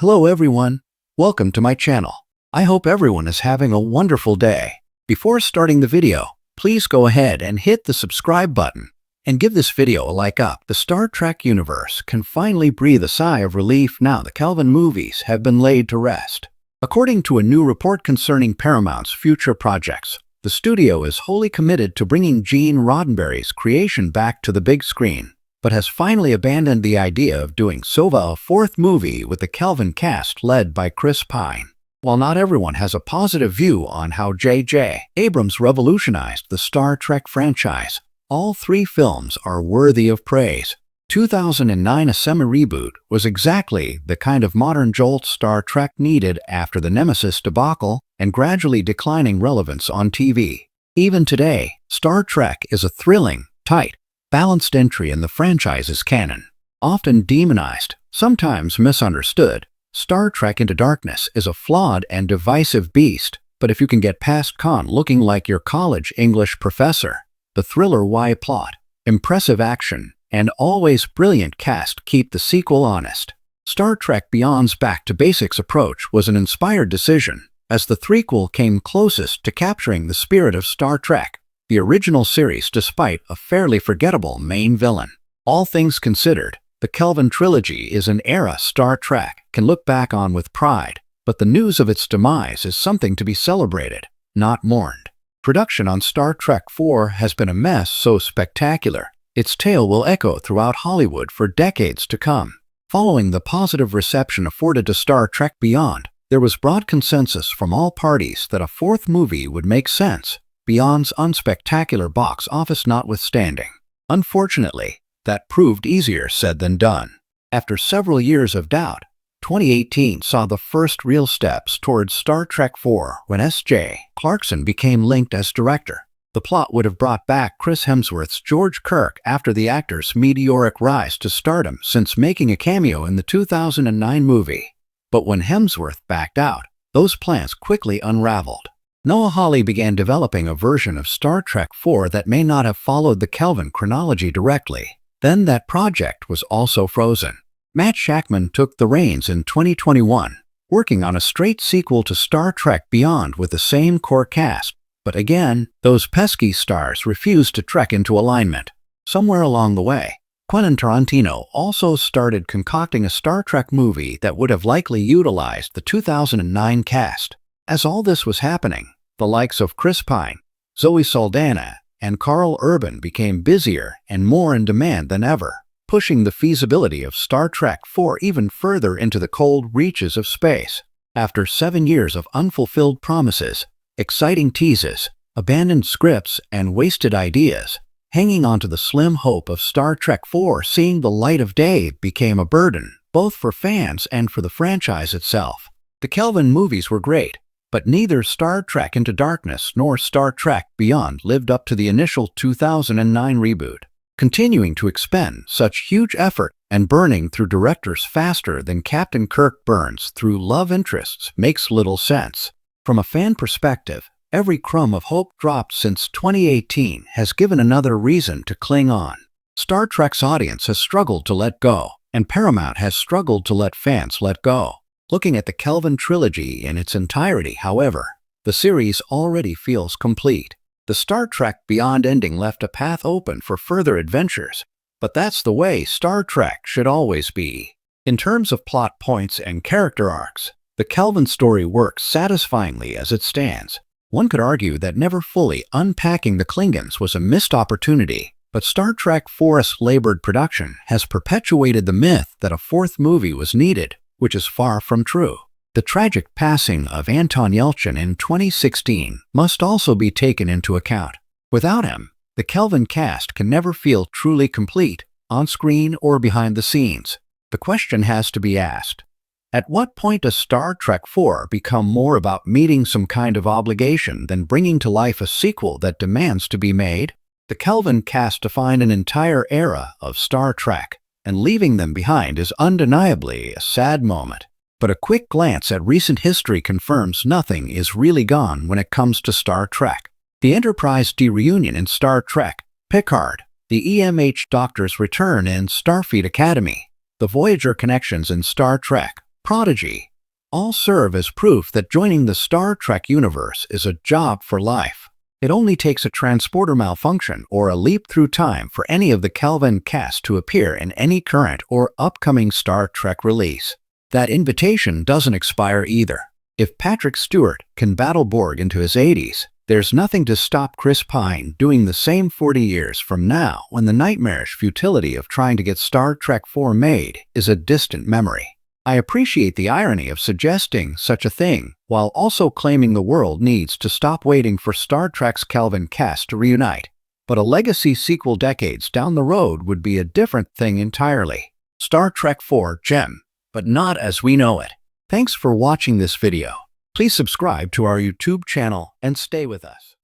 Hello everyone, welcome to my channel. I hope everyone is having a wonderful day. Before starting the video, please go ahead and hit the subscribe button and give this video a like up. The Star Trek universe can finally breathe a sigh of relief now the Kelvin movies have been laid to rest. According to a new report concerning Paramount's future projects, the studio is wholly committed to bringing Gene Roddenberry's creation back to the big screen, but has finally abandoned the idea of doing so a fourth movie with the Kelvin cast led by Chris Pine. While not everyone has a positive view on how J.J. Abrams revolutionized the Star Trek franchise, all three films are worthy of praise. 2009 A semi-reboot was exactly the kind of modern jolt Star Trek needed after the Nemesis debacle and gradually declining relevance on TV. Even today, Star Trek is a thrilling, tight, balanced entry in the franchise's canon. Often demonized, sometimes misunderstood, Star Trek Into Darkness is a flawed and divisive beast, but if you can get past Khan looking like your college English professor, the thriller Y plot, impressive action, and always brilliant cast keep the sequel honest. Star Trek Beyond's back-to-basics approach was an inspired decision, as the threequel came closest to capturing the spirit of Star Trek, the original series, despite a fairly forgettable main villain. All things considered, the Kelvin trilogy is an era Star Trek can look back on with pride, but the news of its demise is something to be celebrated, not mourned. Production on Star Trek IV has been a mess so spectacular, its tale will echo throughout Hollywood for decades to come. Following the positive reception afforded to Star Trek Beyond, there was broad consensus from all parties that a fourth movie would make sense, Beyond's unspectacular box office notwithstanding. Unfortunately, that proved easier said than done. After several years of doubt, 2018 saw the first real steps towards Star Trek IV when S.J. Clarkson became linked as director. The plot would have brought back Chris Hemsworth's George Kirk after the actor's meteoric rise to stardom since making a cameo in the 2009 movie. But when Hemsworth backed out, those plans quickly unraveled. Noah Hawley began developing a version of Star Trek IV that may not have followed the Kelvin chronology directly. Then that project was also frozen. Matt Shakman took the reins in 2021, working on a straight sequel to Star Trek Beyond with the same core cast. But again, those pesky stars refused to trek into alignment. Somewhere along the way, Quentin Tarantino also started concocting a Star Trek movie that would have likely utilized the 2009 cast. As all this was happening, the likes of Chris Pine, Zoe Saldana, and Carl Urban became busier and more in demand than ever, pushing the feasibility of Star Trek IV even further into the cold reaches of space. After 7 years of unfulfilled promises, exciting teases, abandoned scripts, and wasted ideas, hanging on to the slim hope of Star Trek IV seeing the light of day became a burden, both for fans and for the franchise itself. The Kelvin movies were great, but neither Star Trek Into Darkness nor Star Trek Beyond lived up to the initial 2009 reboot. Continuing to expend such huge effort and burning through directors faster than Captain Kirk burns through love interests makes little sense. From a fan perspective, every crumb of hope dropped since 2018 has given another reason to cling on. Star Trek's audience has struggled to let go, and Paramount has struggled to let fans let go. Looking at the Kelvin trilogy in its entirety, however, the series already feels complete. The Star Trek Beyond ending left a path open for further adventures, but that's the way Star Trek should always be. In terms of plot points and character arcs, the Kelvin story works satisfyingly as it stands. One could argue that never fully unpacking the Klingons was a missed opportunity, but Star Trek IV's labored production has perpetuated the myth that a fourth movie was needed, which is far from true. The tragic passing of Anton Yelchin in 2016 must also be taken into account. Without him, the Kelvin cast can never feel truly complete, on screen or behind the scenes. The question has to be asked: at what point does Star Trek IV become more about meeting some kind of obligation than bringing to life a sequel that demands to be made? The Kelvin cast defined an entire era of Star Trek, and leaving them behind is undeniably a sad moment. But a quick glance at recent history confirms nothing is really gone when it comes to Star Trek. The Enterprise D reunion in Star Trek, Picard, the EMH Doctor's return in Starfleet Academy, the Voyager connections in Star Trek, Prodigy all serve as proof that joining the Star Trek universe is a job for life. It only takes a transporter malfunction or a leap through time for any of the Kelvin cast to appear in any current or upcoming Star Trek release. That invitation doesn't expire either. If Patrick Stewart can battle Borg into his 80s, there's nothing to stop Chris Pine doing the same 40 years from now when the nightmarish futility of trying to get Star Trek IV made is a distant memory. I appreciate the irony of suggesting such a thing while also claiming the world needs to stop waiting for Star Trek's Kelvin cast to reunite. But a legacy sequel decades down the road would be a different thing entirely. Star Trek IV gem, but not as we know it. Thanks for watching this video. Please subscribe to our YouTube channel and stay with us.